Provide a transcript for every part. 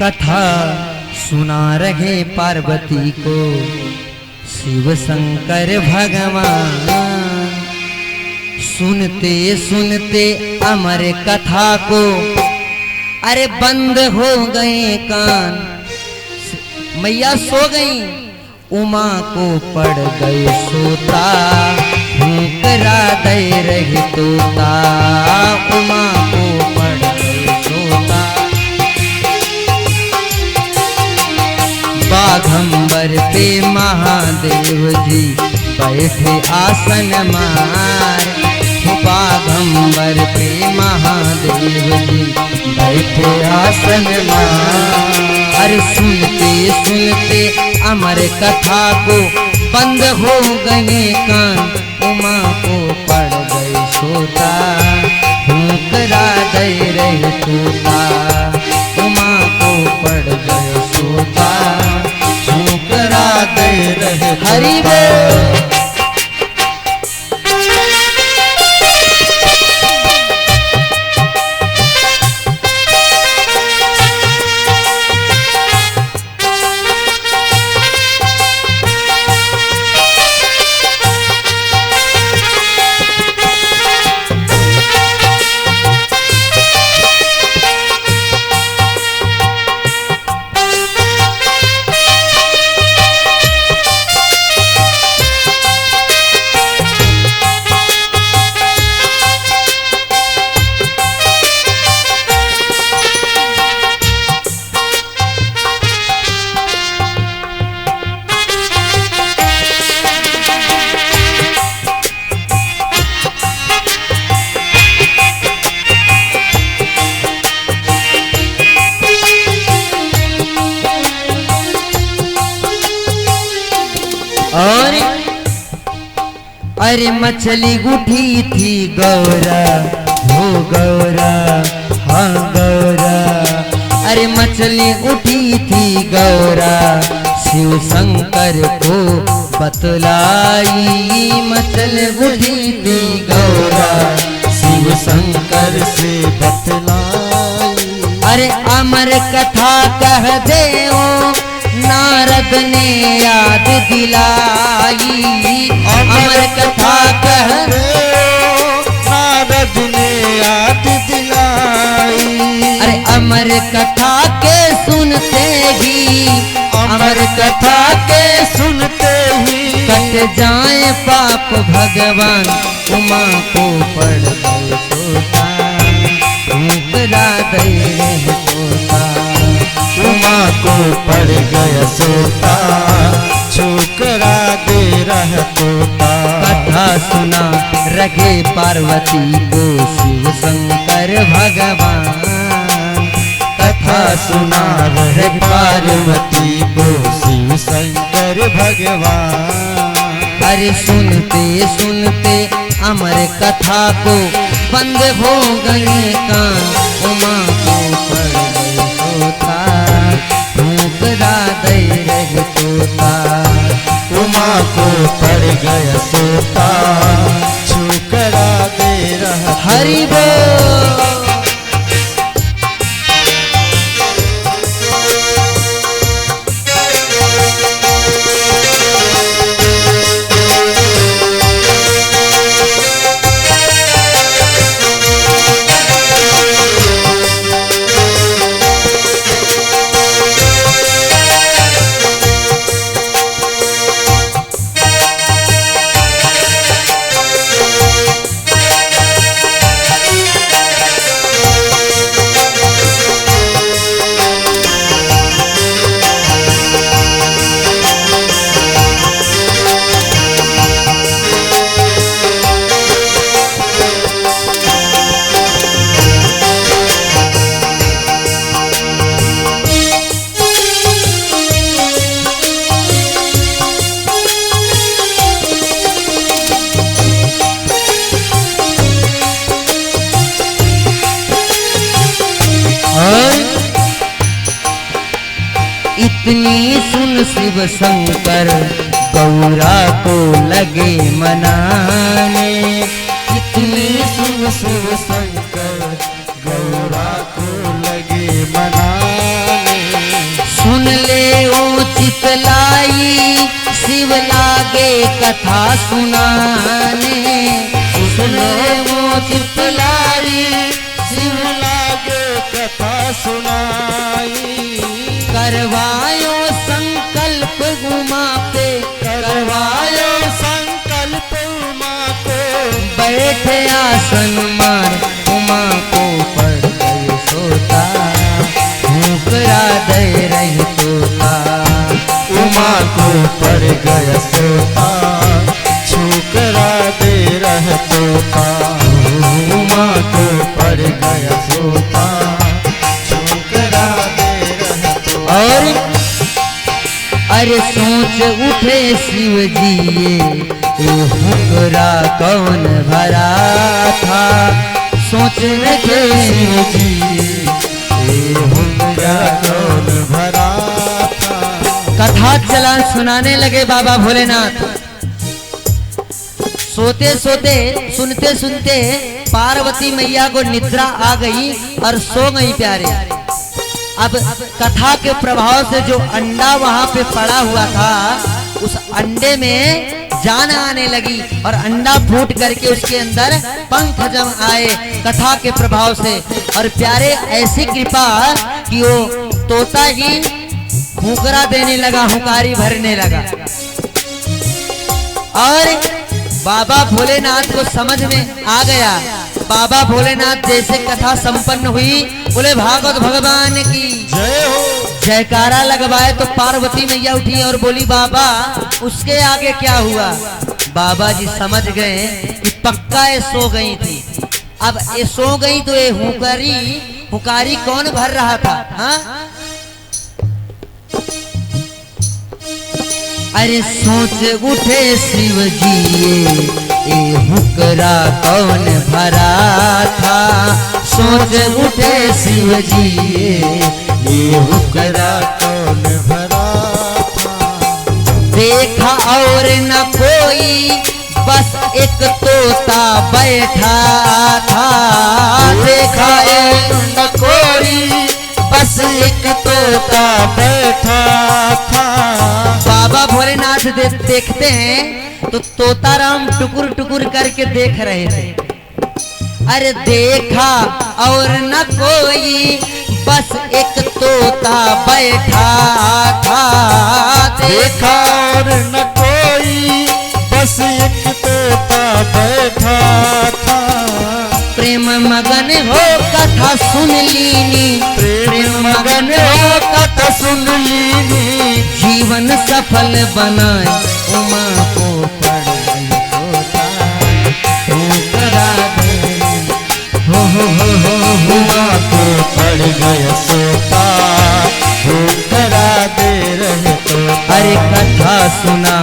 कथा सुना रहे पार्वती को शिव शंकर भगवान। सुनते सुनते अमर कथा को अरे बंद हो गए कान। मैया सो गई, उमा को पड़ गए सोता, हुंकरा दे रही तोता। उमा को पड़ गए सोता, बाघंबर पे महादेव जी बैठे आसन मार। बाघंबर पे महादेव जी बैठे आसन मार। अरे सुनते सुनते अमर कथा को बंद हो गए कान। उमा को पड़ गए सोता, हुंकरा दे रहे तोता। उमा को पड़ गए सोता, हुंकरा दे रहे हरि बोल। और अरे मछली उठी थी गौरा, हो गौरा, हाँ गौरा। अरे मछली उठी थी गौरा, शिव शंकर को बतलाई। मछली उठी थी गौरा, शिव शंकर से बतलाई। अरे अमर कथा कह दे नारद ने याद दिलाई। अमर कथा कह नारद ने याद दिलाई। अरे अमर कथा के सुनते ही, अमर कथा के सुनते ही कट जाए पाप भगवान। उमा को पड़ गए सोता, हुंकरा दे रहे तोता। उमा को पड़ गया सोता, छोकरा दे रहा तोता। कथा सुना रहे पार्वती को शिव शंकर भगवान। कथा सुना रहे पार्वती को शिव शंकर भगवान। अरे सुनते सुनते अमर कथा को बंद हो गए कान। उमा को पड़ गए सोता, हुंकरा दे रहे तोता। उमा को पड़ गया सोता, छोकरा दे रहा हरि बोल। इतनी सुन शिव शंकर गौरा को लगे मनाने। इतनी सुन शिव शंकर गौरा को लगे मनाने। कथा सुनाने, सुने मोती पिलारी शिव लागे कथा सुनाई। करवायो संकल्प उमा पे, करवायो संकल्प उमा को, बैठे आसन मार उमा को पड़ गए सोता, ठुकरा दे रही तोता। उमा को पड़ गया सोता, ठुकरा दे रह तोता। उमा को पड़ गया सोता, ठुकरा दे रह तोता। और अरे सोच उठे शिव जी ये हुकरा कौन भरा था, सोच रखे शिव जी ये हुक्रा कौन भरा था। कथा चला सुनाने लगे बाबा भोलेनाथ। सोते सोते सुनते सुनते पार्वती मैया को निद्रा आ गई और सो गई प्यारे। अब कथा के प्रभाव से जो अंडा वहां पे पड़ा हुआ था, उस अंडे में जान आने लगी और अंडा फूट करके उसके अंदर पंख जम आए कथा के प्रभाव से। और प्यारे ऐसी कृपा कि वो तोता ही हुकरा देने लगा, हुकारी भरने लगा। और बाबा भोलेनाथ को समझ में आ गया। बाबा भोलेनाथ जैसे कथा संपन्न हुई, बोले भागवत भगवान की जय हो। जयकारा लगवाए तो पार्वती मैया उठी और बोली बाबा उसके आगे क्या हुआ। बाबा जी समझ गए कि पक्का ये सो गई थी। अब ये सो गई तो ये हुकारी कौन भर रहा था? हाँ, अरे सोच उठे शिव जी ये हुकरा कौन भरा था, सोच उठे शिव जी ये हुक्रा कौन भरा था। देखा और न कोई बस एक तोता बैठा था, देखा और न कोई बस एक तोता बैठा था। बाबा भोलेनाथ देखते हैं तो तोता राम टुकुर टुकुर करके देख रहे थे। अरे देखा और न कोई बस एक तोता बैठा था, देखा और न कोई बस एक तोता बैठा था। प्रेम मगन हो कथा सुन लीनी, प्रेम मगन हो कथा सुन लीनी, जीवन सफल बनाए उमा को पड़ गई तोता, हुकरा दे हो उमा को पड़ गया सोता, हुक्रा दे रहे तोता। अरे कथा सुना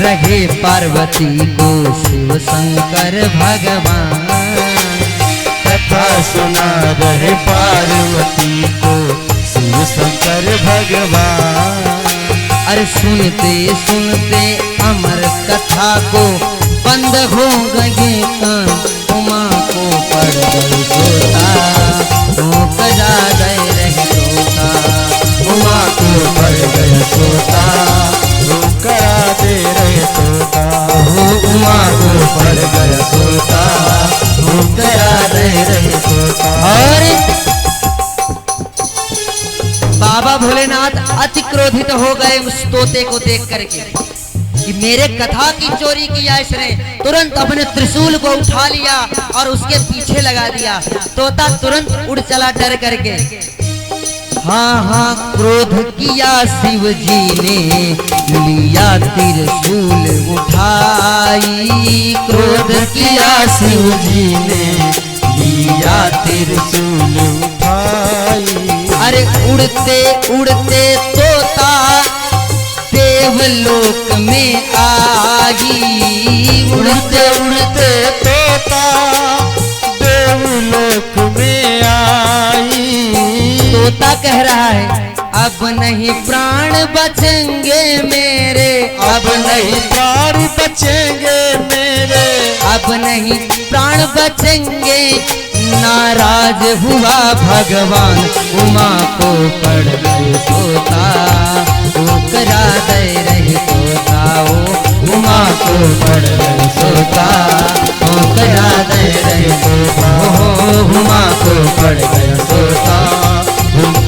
रहे पार्वती को शिव शंकर भगवान, कथा सुना रहे पार्वती को शिव शंकर भगवान। अरे सुनते सुनते अमर कथा को बंद हो गए कान, उमा को पड़ गई तोता, हुकरा दे रही तोता। उमा को पड़ गया सोता, हुक्रा दे रहे तोता। उमा को पड़ गया सोता, हुक्रा दे रहे तोता। और बाबा भोलेनाथ अति क्रोधित हो गए उस तोते को देख करके कि मेरे कथा की चोरी किया इसने। तुरंत अपने त्रिशूल को उठा लिया और उसके पीछे लगा दिया। तोता तुरंत उड़ चला डर करके। हाँ हाँ क्रोध किया शिव जी ने, लिया त्रिशूल उठाई, क्रोध किया शिव जी ने लिया त्रिशूल उठाई। अरे उड़ते उड़ते तोता देवलोक में आई, उड़ते उड़ते तोता देवलोक में आई। तोता कह रहा है अब नहीं प्राण बचेंगे मेरे, अब नहीं प्राण बचेंगे मेरे, अब नहीं प्राण बचेंगे। नाराज हुआ भगवान, उमा को पड़ गई तोता, हुकरा दे रही तोता। ओ उमा को पड़ गए सोता करा दे रहे तोता उमा को पड़ गया सोता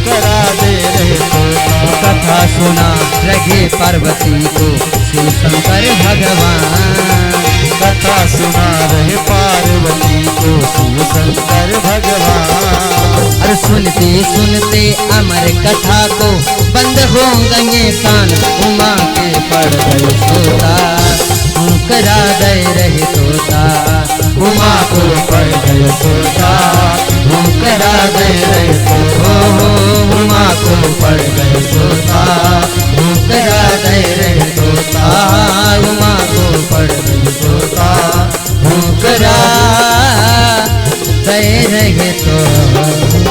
करा दे रहे तोता। कथा सुना रहे पार्वती को शिव शंकर भगवान, कथा सुना रहे पार्वती को शिव शंकर भगवान। और सुनते सुनते अमर कथा को बंद हो गए कान, उमा के पड़ गए सोता करा दे रहे तोता उमा को पड़ गए सोता करा दे रहे तोता उमा को पड़ गए सोता करा दे रहे तोता उमा को पड़ गए सोता करा दे रहे तो